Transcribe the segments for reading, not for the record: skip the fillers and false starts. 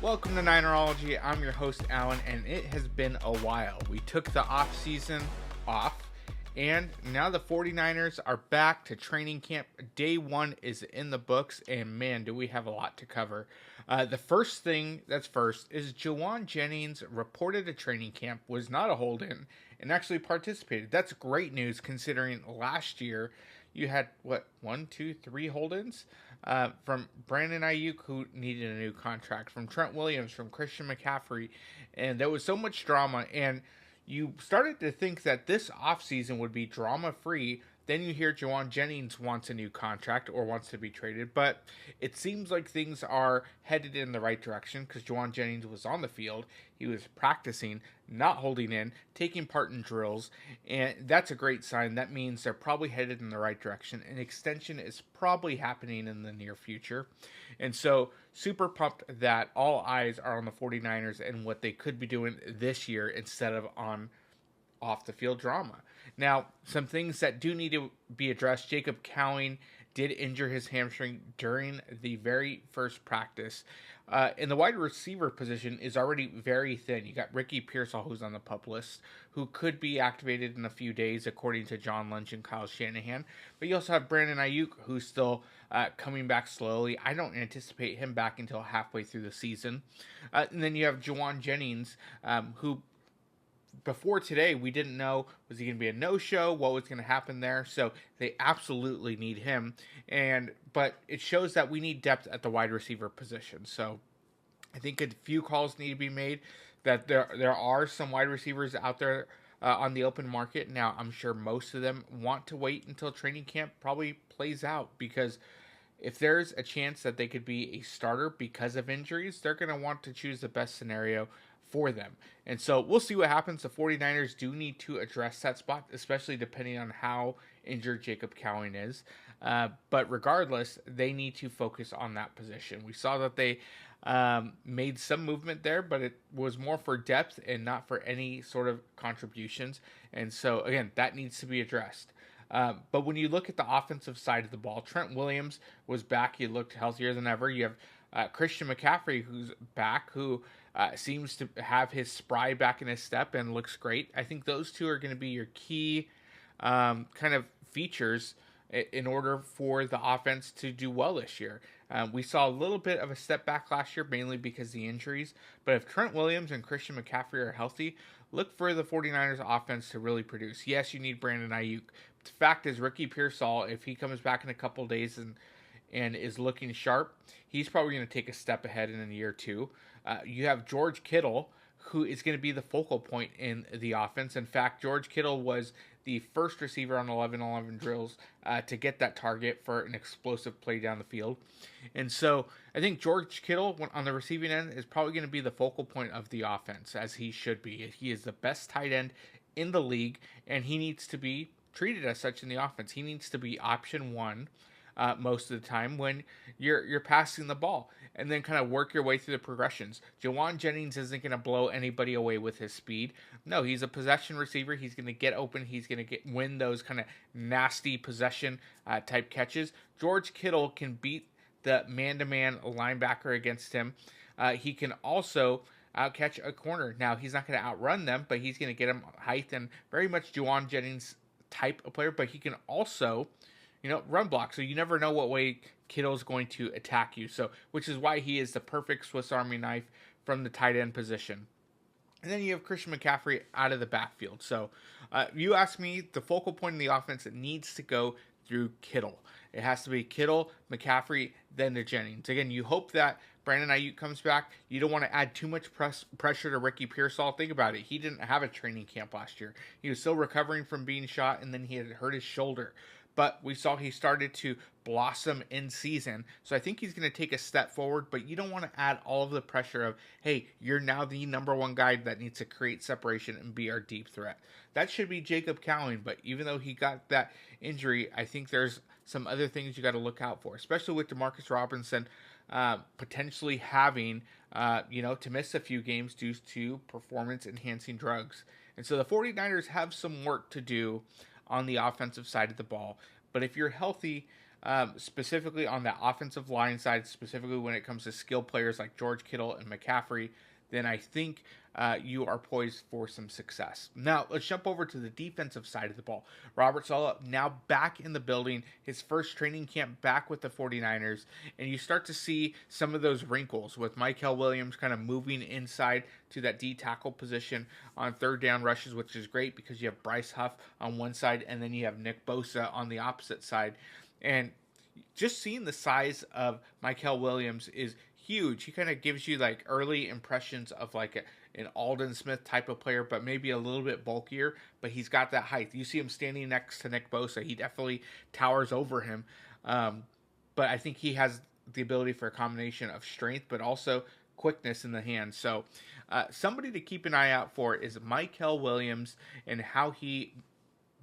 Welcome to Ninerology. I'm your host, Alan, and it has been a while. We took the off season off, and now the 49ers are back to training camp. Day one is in the books, and man, do we have a lot to cover. The first thing that's first is Jauan Jennings reported a training camp, was not a hold-in, and actually participated. That's great news considering last year you had, one, two, three hold-ins? From Brandon Ayuk, who needed a new contract, from Trent Williams, from Christian McCaffrey, and there was so much drama, and you started to think that this offseason would be drama-free. Then you hear Jauan Jennings wants a new contract or wants to be traded, but it seems like things are headed in the right direction because Jauan Jennings was on the field. He was practicing, not holding in, taking part in drills, and that's a great sign. That means they're probably headed in the right direction. An extension is probably happening in the near future. And so, super pumped that all eyes are on the 49ers and what they could be doing this year instead of on off the field drama. Now, some things that do need to be addressed. Jacob Cowing did injure his hamstring during the very first practice. And the wide receiver position is already very thin. You got Ricky Pearsall, who's on the PUP list, who could be activated in a few days, according to John Lynch and Kyle Shanahan. But you also have Brandon Ayuk, who's still coming back slowly. I don't anticipate him back until halfway through the season. And then you have Jauan Jennings, who before today, we didn't know, was he going to be a no-show, what was going to happen there, so they absolutely need him, but it shows that we need depth at the wide receiver position, so I think a few calls need to be made, that there are some wide receivers out there on the open market. Now, I'm sure most of them want to wait until training camp probably plays out, because if there's a chance that they could be a starter because of injuries, they're going to want to choose the best scenario for them. And so we'll see what happens. The 49ers do need to address that spot, especially depending on how injured Jacob Cowing is. But regardless, they need to focus on that position. We saw that they made some movement there, but it was more for depth and not for any sort of contributions. And so, again, that needs to be addressed. But when you look at the offensive side of the ball, Trent Williams was back. He looked healthier than ever. You have Christian McCaffrey, who's back, who seems to have his spry back in his step and looks great. I think those two are going to be your key kind of features in order for the offense to do well this year. We saw a little bit of a step back last year, mainly because of the injuries. But if Trent Williams and Christian McCaffrey are healthy, look for the 49ers offense to really produce. Yes, you need Brandon Ayuk. The fact is, Ricky Pearsall, if he comes back in a couple days and is looking sharp, he's probably going to take a step ahead in a year or two. You have George Kittle, who is going to be the focal point in the offense. In fact, George Kittle was the first receiver on 11-11 drills to get that target for an explosive play down the field. And so I think George Kittle on the receiving end is probably going to be the focal point of the offense, as he should be. He is the best tight end in the league, and he needs to be treated as such in the offense. He needs to be option one most of the time when you're passing the ball, and then kind of work your way through the progressions. Jauan Jennings isn't going to blow anybody away with his speed. No, he's a possession receiver. He's going to get open. He's going to win those kind of nasty possession type catches. George Kittle can beat the man-to-man linebacker against him. He can also catch a corner. Now, he's not going to outrun them, but he's going to get him height, and very much Jauan Jennings type of player, but he can also run block. So you never know what way Kittle's going to attack you. So, which is why he is the perfect Swiss Army knife from the tight end position. And then you have Christian McCaffrey out of the backfield. So, you ask me, the focal point in the offense, it needs to go through Kittle. It has to be Kittle, McCaffrey, then to Jennings. Again, you hope that Brandon Ayuk comes back. You don't want to add too much pressure to Ricky Pearsall. Think about it. He didn't have a training camp last year. He was still recovering from being shot, and then he had hurt his shoulder. But we saw he started to blossom in season. So I think he's going to take a step forward, but you don't want to add all of the pressure of, hey, you're now the number one guy that needs to create separation and be our deep threat. That should be Jacob Cowing, but even though he got that injury, I think there's some other things you got to look out for, especially with Demarcus Robinson potentially having, to miss a few games due to performance-enhancing drugs. And so the 49ers have some work to do on the offensive side of the ball. But if you're healthy, specifically on the offensive line side, specifically when it comes to skill players like George Kittle and McCaffrey, then I think you are poised for some success. Now, let's jump over to the defensive side of the ball. Robert Saleh now back in the building, his first training camp back with the 49ers, and you start to see some of those wrinkles with Mykel Williams kind of moving inside to that D tackle position on third down rushes, which is great because you have Bryce Huff on one side and then you have Nick Bosa on the opposite side. And just seeing the size of Mykel Williams is huge. He kind of gives you like early impressions of like an Aldon Smith type of player, but maybe a little bit bulkier, but he's got that height. You see him standing next to Nick Bosa. He definitely towers over him. But I think he has the ability for a combination of strength, but also quickness in the hand. So somebody to keep an eye out for is Mykel Williams and how he,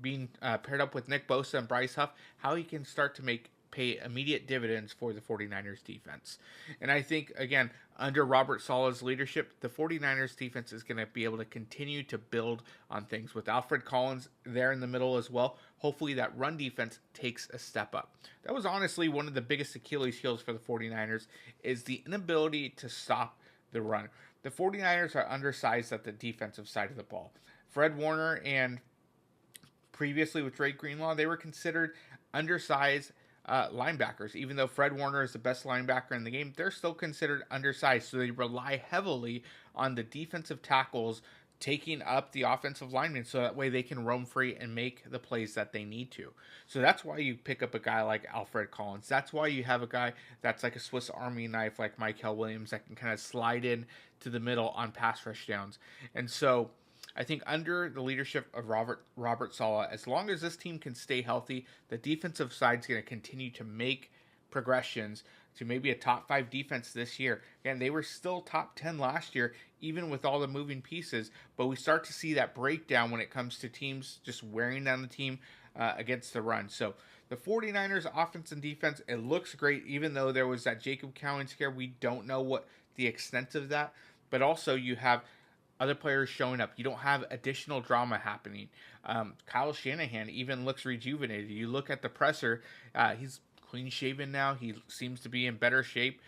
being paired up with Nick Bosa and Bryce Huff, how he can start to pay immediate dividends for the 49ers defense. And I think, again, under Robert Saleh's leadership, the 49ers defense is going to be able to continue to build on things. With Alfred Collins there in the middle as well, hopefully that run defense takes a step up. That was honestly one of the biggest Achilles heels for the 49ers, is the inability to stop the run. The 49ers are undersized at the defensive side of the ball. Fred Warner and previously with Drake Greenlaw, they were considered undersized linebackers. Even though Fred Warner is the best linebacker in the game, they're still considered undersized. So they rely heavily on the defensive tackles taking up the offensive linemen so that way they can roam free and make the plays that they need to. So that's why you pick up a guy like Alfred Collins. That's why you have a guy that's like a Swiss Army knife like Mykel Williams that can kind of slide in to the middle on pass rush downs. And so I think under the leadership of Robert Saleh, as long as this team can stay healthy, the defensive side is going to continue to make progressions to maybe a top 5 defense this year. Again, they were still top 10 last year, even with all the moving pieces, but we start to see that breakdown when it comes to teams just wearing down the team against the run. So the 49ers offense and defense, it looks great, even though there was that Jacob Cowing scare. We don't know what the extent of that, but also you have other players showing up. You don't have additional drama happening. Kyle Shanahan even looks rejuvenated. You look at the presser, he's clean shaven now. He seems to be in better shape.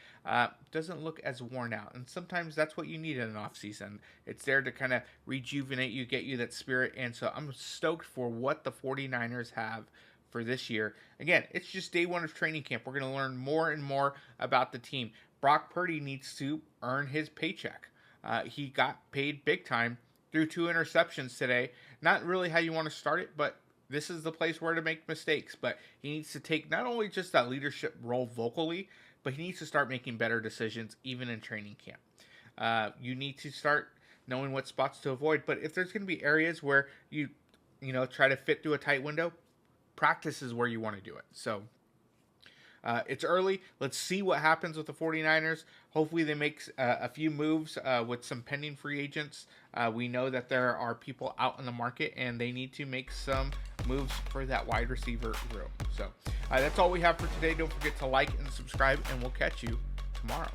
Doesn't look as worn out. And sometimes that's what you need in an offseason. It's there to kind of rejuvenate you, get you that spirit. And so I'm stoked for what the 49ers have for this year. Again, it's just day one of training camp. We're going to learn more and more about the team. Brock Purdy needs to earn his paycheck. He got paid big time through 2 interceptions today. Not really how you want to start it, but this is the place where to make mistakes. But he needs to take not only just that leadership role vocally, but he needs to start making better decisions even in training camp. You need to start knowing what spots to avoid. But if there's going to be areas where you try to fit through a tight window, practice is where you want to do it. So it's early. Let's see what happens with the 49ers. Hopefully they make a few moves with some pending free agents. We know that there are people out in the market, and they need to make some moves for that wide receiver room. So that's all we have for today. Don't forget to like and subscribe, and we'll catch you tomorrow.